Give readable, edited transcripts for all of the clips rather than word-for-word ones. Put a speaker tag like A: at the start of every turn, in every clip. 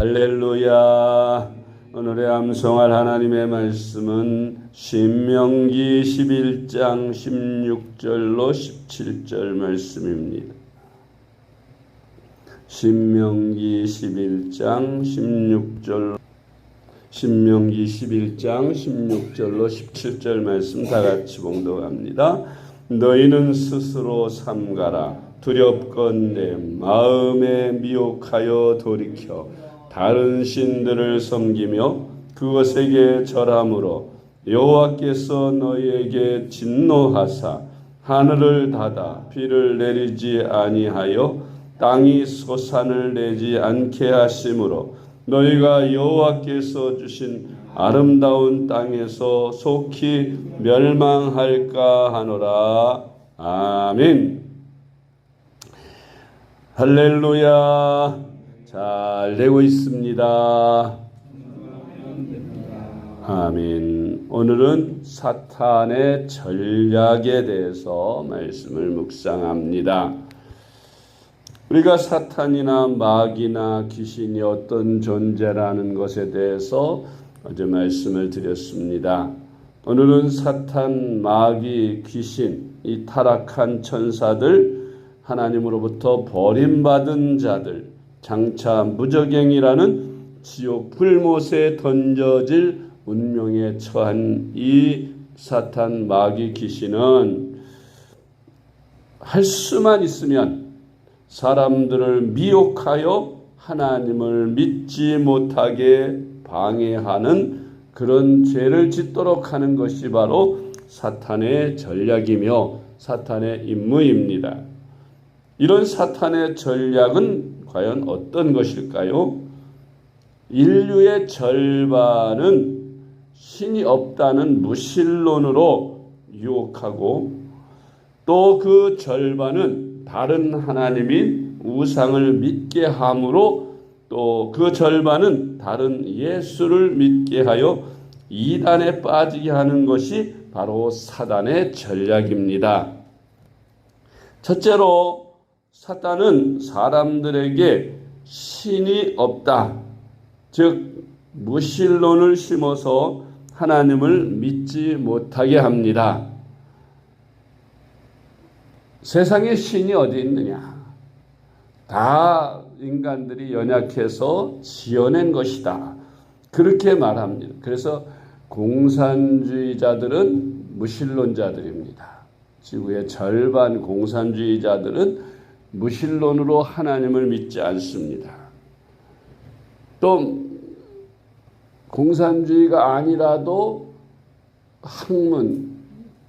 A: 할렐루야. 오늘의 암송할 하나님의 말씀은 신명기 11장 16절로 17절 말씀입니다. 신명기 11장 16절로 17절 말씀 다 같이 봉독합니다. 너희는 스스로 삼가라. 두렵건대 마음에 미혹하여 돌이켜 다른 신들을 섬기며 그것에게 절함으로 여호와께서 너희에게 진노하사 하늘을 닫아 비를 내리지 아니하여 땅이 소산을 내지 않게 하심으로 너희가 여호와께서 주신 아름다운 땅에서 속히 멸망할까 하노라. 아멘. 할렐루야. 잘 되고 있습니다. 아멘. 오늘은 사탄의 전략에 대해서 말씀을 묵상합니다. 우리가 사탄이나 마귀나 귀신이 어떤 존재라는 것에 대해서 어제 말씀을 드렸습니다. 오늘은 사탄, 마귀, 귀신, 이 타락한 천사들, 하나님으로부터 버림받은 자들, 장차 무저갱이라는 지옥 불못에 던져질 운명에 처한 이 사탄, 마귀, 귀신은 할 수만 있으면 사람들을 미혹하여 하나님을 믿지 못하게 방해하는 그런 죄를 짓도록 하는 것이 바로 사탄의 전략이며 사탄의 임무입니다. 이런 사탄의 전략은 과연 어떤 것일까요? 인류의 절반은 신이 없다는 무신론으로 유혹하고 또 그 절반은 다른 하나님인 우상을 믿게 함으로 또 그 절반은 다른 예수를 믿게 하여 이단에 빠지게 하는 것이 바로 사단의 전략입니다. 첫째로 사탄은 사람들에게 신이 없다, 즉 무신론을 심어서 하나님을 믿지 못하게 합니다. 세상에 신이 어디 있느냐? 다 인간들이 연약해서 지어낸 것이다. 그렇게 말합니다. 그래서 공산주의자들은 무신론자들입니다. 지구의 절반 공산주의자들은 무신론으로 하나님을 믿지 않습니다. 또 공산주의가 아니라도 학문,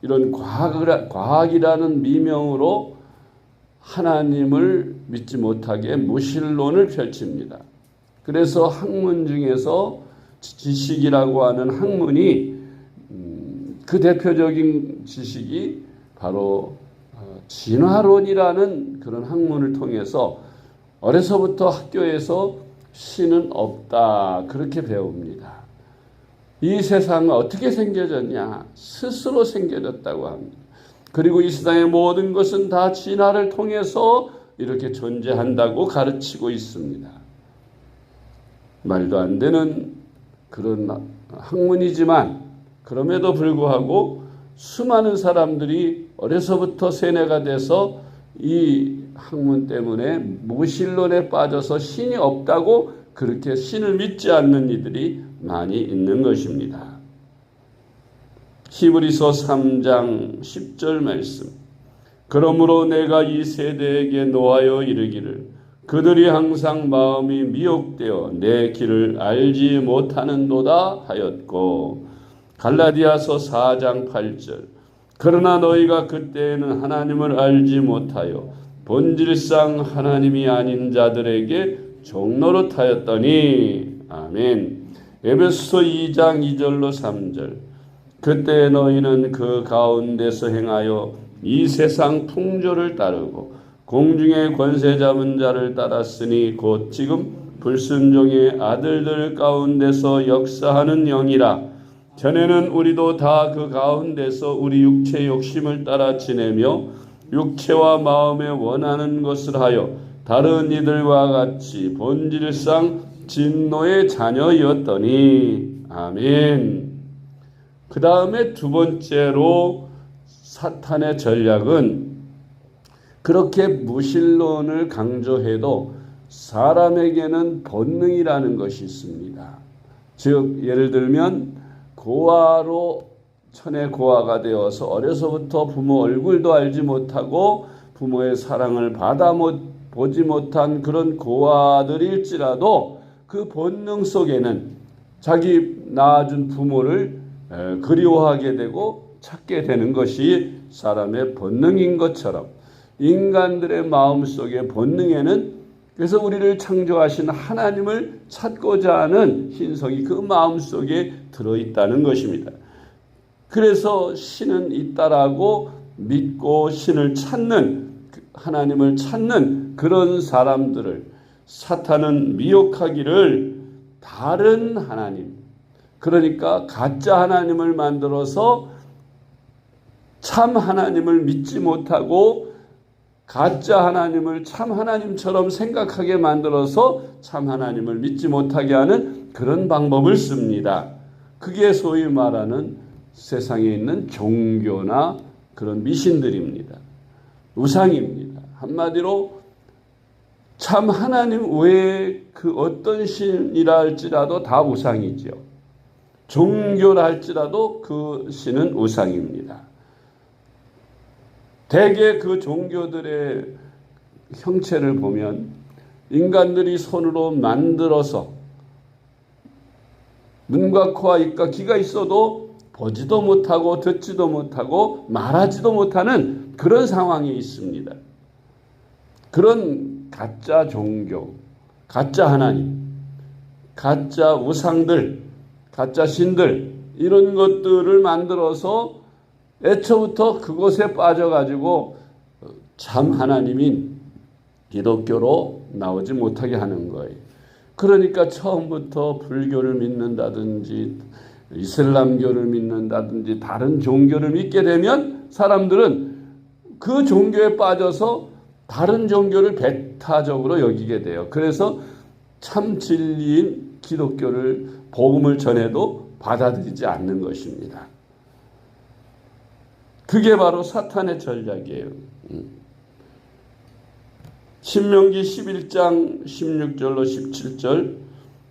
A: 이런 과학이라는 미명으로 하나님을 믿지 못하게 무신론을 펼칩니다. 그래서 학문 중에서 지식이라고 하는 학문이 그 대표적인 지식이 바로 진화론이라는 그런 학문을 통해서 어려서부터 학교에서 신은 없다 그렇게 배웁니다. 이 세상은 어떻게 생겨졌냐? 스스로 생겨졌다고 합니다. 그리고 이 세상의 모든 것은 다 진화를 통해서 이렇게 존재한다고 가르치고 있습니다. 말도 안 되는 그런 학문이지만 그럼에도 불구하고 수많은 사람들이 어려서부터 세뇌가 돼서 이 학문 때문에 무신론에 빠져서 신이 없다고 그렇게 신을 믿지 않는 이들이 많이 있는 것입니다. 히브리서 3장 10절 말씀. 그러므로 내가 이 세대에게 노하여 이르기를 그들이 항상 마음이 미혹되어 내 길을 알지 못하는도다 하였고, 갈라디아서 4장 8절. 그러나 너희가 그때에는 하나님을 알지 못하여 본질상 하나님이 아닌 자들에게 종노릇하였더니. 아멘. 에베소서 2장 2절로 3절. 그때 너희는 그 가운데서 행하여 이 세상 풍조를 따르고 공중의 권세 잡은 자를 따랐으니 곧 지금 불순종의 아들들 가운데서 역사하는 영이라. 전에는 우리도 다 그 가운데서 우리 육체 욕심을 따라 지내며 육체와 마음에 원하는 것을 하여 다른 이들과 같이 본질상 진노의 자녀였더니. 아멘. 그 다음에 두 번째로 사탄의 전략은 그렇게 무신론을 강조해도 사람에게는 본능이라는 것이 있습니다. 즉 예를 들면 고아로 천의 고아가 되어서 어려서부터 부모 얼굴도 알지 못하고 부모의 사랑을 보지 못한 그런 고아들일지라도 그 본능 속에는 자기 낳아준 부모를 그리워하게 되고 찾게 되는 것이 사람의 본능인 것처럼 인간들의 마음속의 본능에는 그래서 우리를 창조하신 하나님을 찾고자 하는 신성이 그 마음속에 들어있다는 것입니다. 그래서 신은 있다라고 믿고 신을 찾는, 하나님을 찾는 그런 사람들을 사탄은 미혹하기를 다른 하나님, 그러니까 가짜 하나님을 만들어서 참 하나님을 믿지 못하고 가짜 하나님을 참 하나님처럼 생각하게 만들어서 참 하나님을 믿지 못하게 하는 그런 방법을 씁니다. 그게 소위 말하는 세상에 있는 종교나 그런 미신들입니다. 우상입니다. 한마디로 참 하나님 외에 그 어떤 신이라 할지라도 다 우상이죠. 종교라 할지라도 그 신은 우상입니다. 대개 그 종교들의 형체를 보면 인간들이 손으로 만들어서 눈과 코와 입과 귀가 있어도 보지도 못하고 듣지도 못하고 말하지도 못하는 그런 상황이 있습니다. 그런 가짜 종교, 가짜 하나님, 가짜 우상들, 가짜 신들 이런 것들을 만들어서 애초부터 그곳에 빠져가지고 참 하나님인 기독교로 나오지 못하게 하는 거예요. 그러니까 처음부터 불교를 믿는다든지 이슬람교를 믿는다든지 다른 종교를 믿게 되면 사람들은 그 종교에 빠져서 다른 종교를 배타적으로 여기게 돼요. 그래서 참 진리인 기독교를 복음을 전해도 받아들이지 않는 것입니다. 그게 바로 사탄의 전략이에요. 신명기 11장 16절로 17절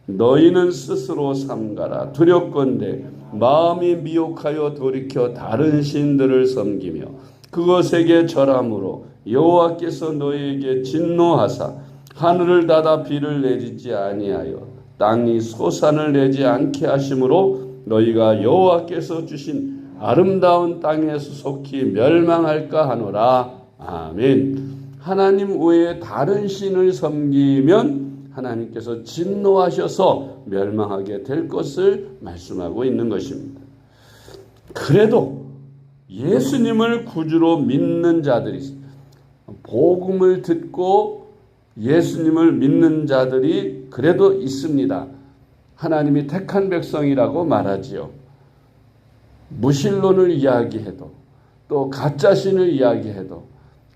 A: 너희는 스스로 삼가라 두렵건대 마음이 미혹하여 돌이켜 다른 신들을 섬기며 그것에게 절함으로 여호와께서 너희에게 진노하사 하늘을 닫아 비를 내리지 아니하여 땅이 소산을 내지 않게 하심으로 너희가 여호와께서 주신 아름다운 땅에서 속히 멸망할까 하노라. 아멘. 하나님 외에 다른 신을 섬기면 하나님께서 진노하셔서 멸망하게 될 것을 말씀하고 있는 것입니다. 그래도 예수님을 구주로 믿는 자들이 복음을 듣고 예수님을 믿는 자들이 그래도 있습니다. 하나님이 택한 백성이라고 말하지요. 무신론을 이야기해도 또 가짜 신을 이야기해도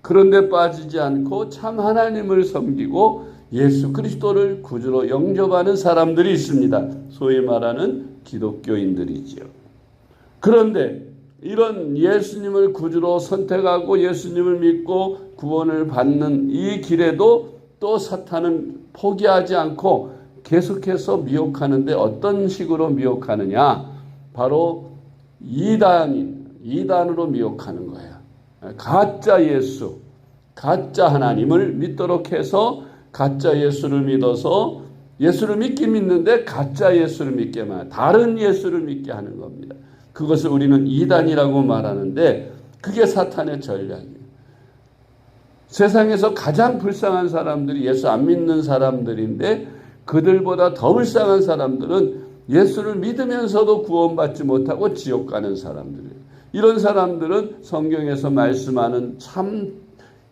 A: 그런데 빠지지 않고 참 하나님을 섬기고 예수 그리스도를 구주로 영접하는 사람들이 있습니다. 소위 말하는 기독교인들이지요. 그런데 이런 예수님을 구주로 선택하고 예수님을 믿고 구원을 받는 이 길에도 또 사탄은 포기하지 않고 계속해서 미혹하는데 어떤 식으로 미혹하느냐? 바로 이단으로 미혹하는 거예요. 가짜 예수, 가짜 하나님을 믿도록 해서 가짜 예수를 믿어서 예수를 믿긴 믿는데 가짜 예수를 믿게 하는 다른 예수를 믿게 하는 겁니다. 그것을 우리는 이단이라고 말하는데 그게 사탄의 전략이에요. 세상에서 가장 불쌍한 사람들이 예수 안 믿는 사람들인데 그들보다 더 불쌍한 사람들은 예수를 믿으면서도 구원받지 못하고 지옥 가는 사람들이에요. 이런 사람들은 성경에서 말씀하는 참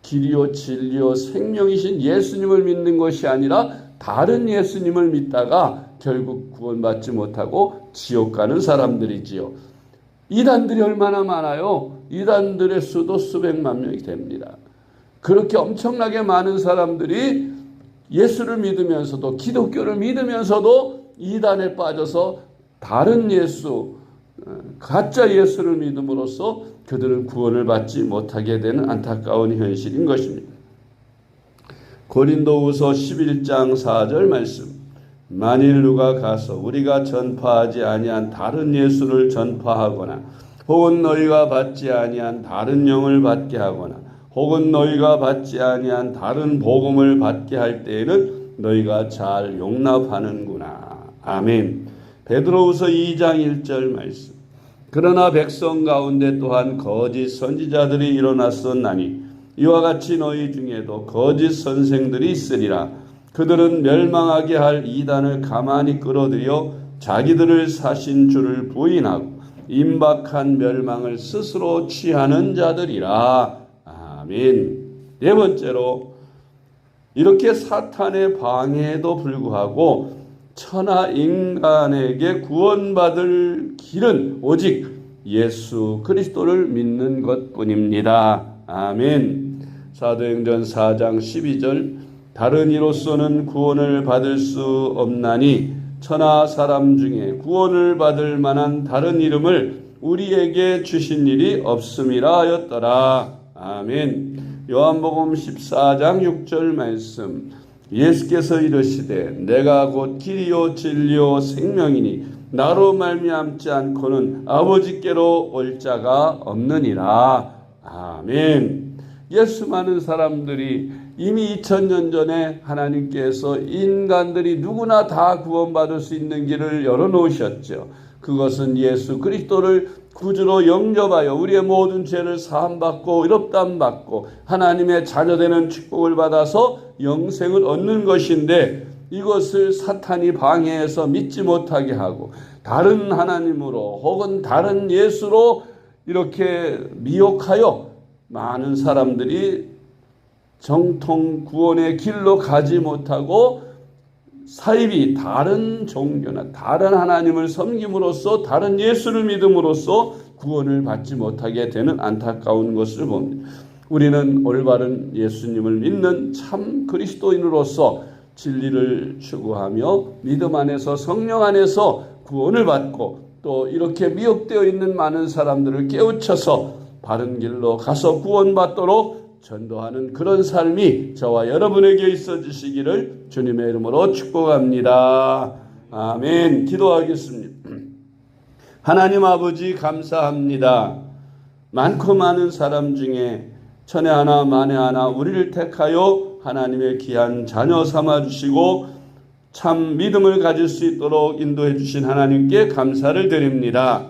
A: 길이요 진리요 생명이신 예수님을 믿는 것이 아니라 다른 예수님을 믿다가 결국 구원받지 못하고 지옥 가는 사람들이지요. 이단들이 얼마나 많아요? 이단들의 수도 수백만 명이 됩니다. 그렇게 엄청나게 많은 사람들이 예수를 믿으면서도, 기독교를 믿으면서도 이단에 빠져서 다른 예수, 가짜 예수를 믿음으로써 그들은 구원을 받지 못하게 되는 안타까운 현실인 것입니다. 고린도후서 11장 4절 말씀. 만일 누가 가서 우리가 전파하지 아니한 다른 예수를 전파하거나 혹은 너희가 받지 아니한 다른 영을 받게 하거나 혹은 너희가 받지 아니한 다른 복음을 받게 할 때에는 너희가 잘 용납하는구나. 아멘. 베드로후서 2장 1절 말씀. 그러나 백성 가운데 또한 거짓 선지자들이 일어났었나니 이와 같이 너희 중에도 거짓 선생들이 있으리라. 그들은 멸망하게 할 이단을 가만히 끌어들여 자기들을 사신 줄을 부인하고 임박한 멸망을 스스로 취하는 자들이라. 아멘. 네 번째로, 이렇게 사탄의 방해에도 불구하고 천하 인간에게 구원받을 길은 오직 예수 그리스도를 믿는 것뿐입니다. 아멘. 사도행전 4장 12절. 다른 이로서는 구원을 받을 수 없나니 천하 사람 중에 구원을 받을 만한 다른 이름을 우리에게 주신 일이 없음이라 하였더라. 아멘. 요한복음 14장 6절 말씀. 예수께서 이르시되 내가 곧 길이요 진리요 생명이니 나로 말미암지 않고는 아버지께로 올 자가 없느니라. 아멘. 예수 많은 사람들이 이미 2000년 전에 하나님께서 인간들이 누구나 다 구원받을 수 있는 길을 열어놓으셨죠. 그것은 예수 그리스도를 구주로 영접하여 우리의 모든 죄를 사함받고 의롭다함 받고 하나님의 자녀되는 축복을 받아서 영생을 얻는 것인데, 이것을 사탄이 방해해서 믿지 못하게 하고 다른 하나님으로 혹은 다른 예수로 이렇게 미혹하여 많은 사람들이 정통 구원의 길로 가지 못하고 사이비 다른 종교나 다른 하나님을 섬김으로써 다른 예수를 믿음으로써 구원을 받지 못하게 되는 안타까운 것을 봅니다. 우리는 올바른 예수님을 믿는 참 그리스도인으로서 진리를 추구하며 믿음 안에서 성령 안에서 구원을 받고 또 이렇게 미혹되어 있는 많은 사람들을 깨우쳐서 바른 길로 가서 구원받도록 전도하는 그런 삶이 저와 여러분에게 있어 주시기를 주님의 이름으로 축복합니다. 아멘. 기도하겠습니다. 하나님 아버지 감사합니다. 많고 많은 사람 중에 천에 하나 만에 하나 우리를 택하여 하나님의 귀한 자녀 삼아주시고 참 믿음을 가질 수 있도록 인도해 주신 하나님께 감사를 드립니다.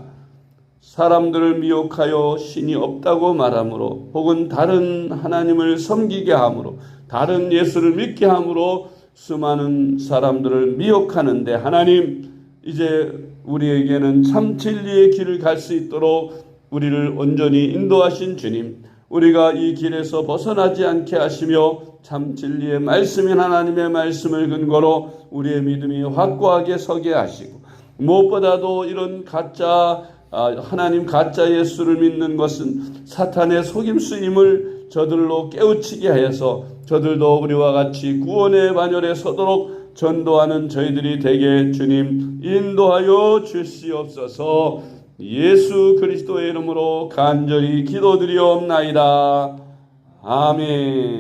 A: 사람들을 미혹하여 신이 없다고 말함으로 혹은 다른 하나님을 섬기게 함으로 다른 예수를 믿게 함으로 수많은 사람들을 미혹하는데, 하나님 이제 우리에게는 참 진리의 길을 갈 수 있도록 우리를 온전히 인도하신 주님, 우리가 이 길에서 벗어나지 않게 하시며 참 진리의 말씀인 하나님의 말씀을 근거로 우리의 믿음이 확고하게 서게 하시고, 무엇보다도 이런 하나님 가짜 예수를 믿는 것은 사탄의 속임수임을 저들로 깨우치게 하여서 저들도 우리와 같이 구원의 반열에 서도록 전도하는 저희들이 되게 주님 인도하여 주시옵소서. 예수 그리스도의 이름으로 간절히 기도드리옵나이다. 아멘.